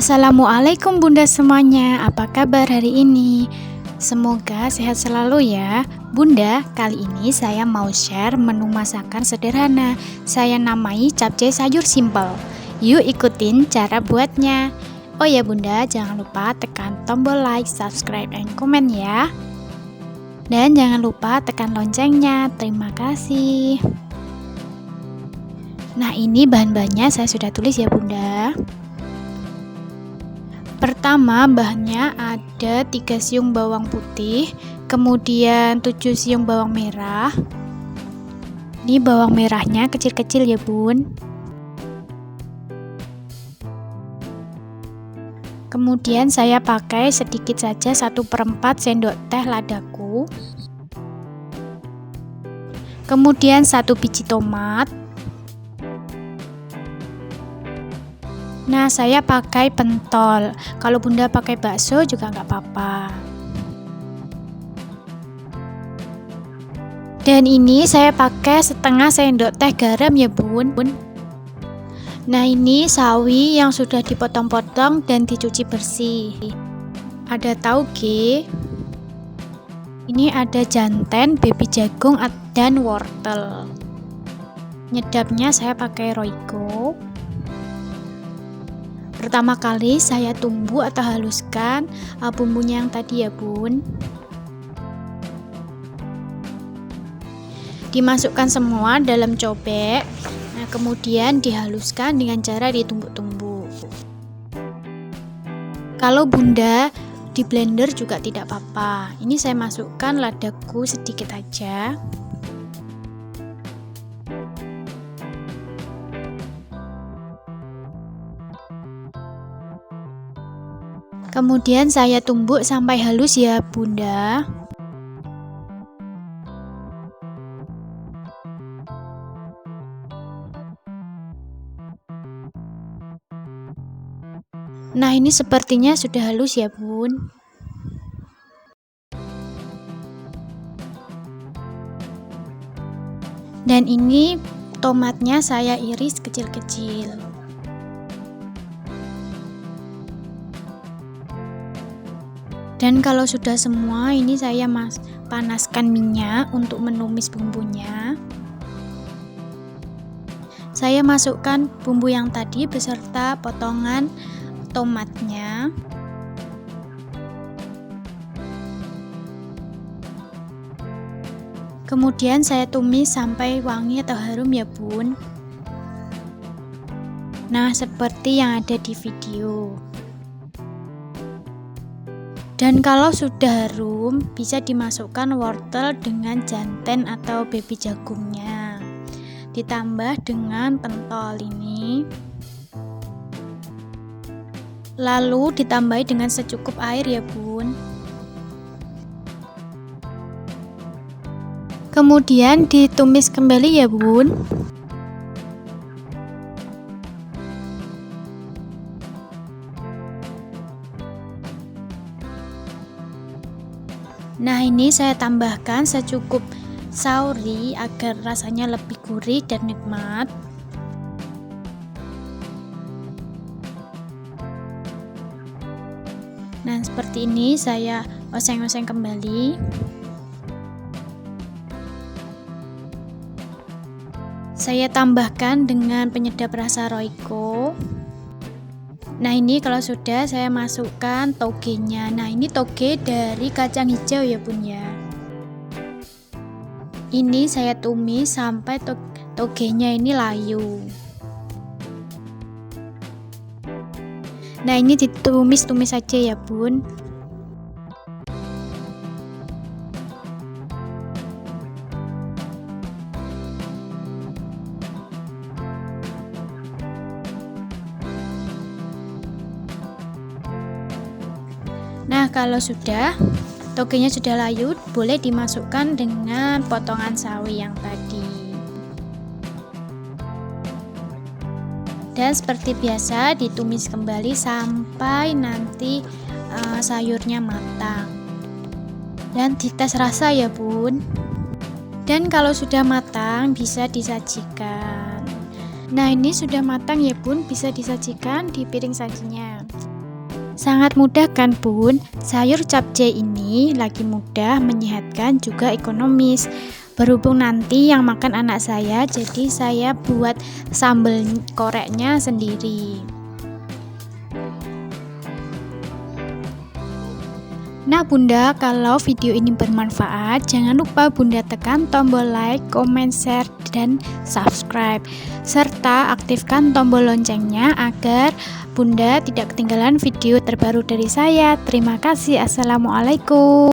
Assalamualaikum Bunda semuanya, apa kabar hari ini? Semoga sehat selalu ya. Bunda, kali ini saya mau share menu masakan sederhana. Saya namai capcay sayur simpel. Yuk ikutin cara buatnya. Oh ya Bunda, jangan lupa tekan tombol like, subscribe, and comment ya. Dan jangan lupa tekan loncengnya. Terima kasih. Nah, ini bahan-bahannya saya sudah tulis ya Bunda. Pertama, bahannya ada 3 siung bawang putih, kemudian 7 siung bawang merah. Ini bawang merahnya kecil-kecil ya Bun. Kemudian saya pakai sedikit saja 1/4 sendok teh ladaku. Kemudian 1 biji tomat. Nah, saya pakai pentol. Kalau Bunda pakai bakso juga nggak apa-apa. Dan ini saya pakai setengah sendok teh garam ya Bun. Nah, ini sawi yang sudah dipotong-potong dan dicuci bersih. Ada tauge. Ini ada janten, baby jagung, dan wortel. Nyedapnya saya pakai Royco. Pertama kali saya tumbuk atau haluskan bumbunya yang tadi ya Bun. Dimasukkan semua dalam cobek. Nah, kemudian dihaluskan dengan cara ditumbuk-tumbuk. Kalau Bunda di blender juga tidak apa-apa. Ini saya masukkan ladaku sedikit aja. Kemudian saya tumbuk sampai halus ya Bunda. Nah, ini sepertinya sudah halus ya Bun. Dan ini tomatnya saya iris kecil-kecil. Dan kalau sudah semua, ini saya panaskan minyak untuk menumis bumbunya. Saya masukkan bumbu yang tadi beserta potongan tomatnya. Kemudian saya tumis sampai wangi atau harum ya Bun. Nah, seperti yang ada di video. Dan kalau sudah harum, bisa dimasukkan wortel dengan janten atau baby jagungnya. Ditambah dengan pentol ini. Lalu ditambahi dengan secukup air ya Bun. Kemudian ditumis kembali ya Bun. Nah, ini saya tambahkan secukup sauri agar rasanya lebih gurih dan nikmat. Nah, seperti ini saya oseng-oseng kembali. Saya tambahkan dengan penyedap rasa Royco. Nah, ini kalau sudah saya masukkan togenya. Nah, ini toge dari kacang hijau ya Bun ya. Ini saya tumis sampai togenya ini layu. Nah, ini ditumis-tumis saja ya Bun. Nah, kalau sudah togenya sudah layu, boleh dimasukkan dengan potongan sawi yang tadi. Dan seperti biasa ditumis kembali sampai nanti sayurnya matang. Dan dites rasa ya Bun. Dan kalau sudah matang bisa disajikan. Nah, ini sudah matang ya Bun, bisa disajikan di piring sajinya. Sangat mudah kan bun? Sayur capcay ini lagi mudah, menyehatkan, juga ekonomis. Berhubung nanti yang makan anak saya, jadi saya buat sambal koreknya sendiri. Nah bunda, kalau video ini bermanfaat, jangan lupa bunda tekan tombol like, comment, share, dan subscribe. Serta aktifkan tombol loncengnya agar bunda tidak ketinggalan video terbaru dari saya. Terima kasih. Assalamualaikum.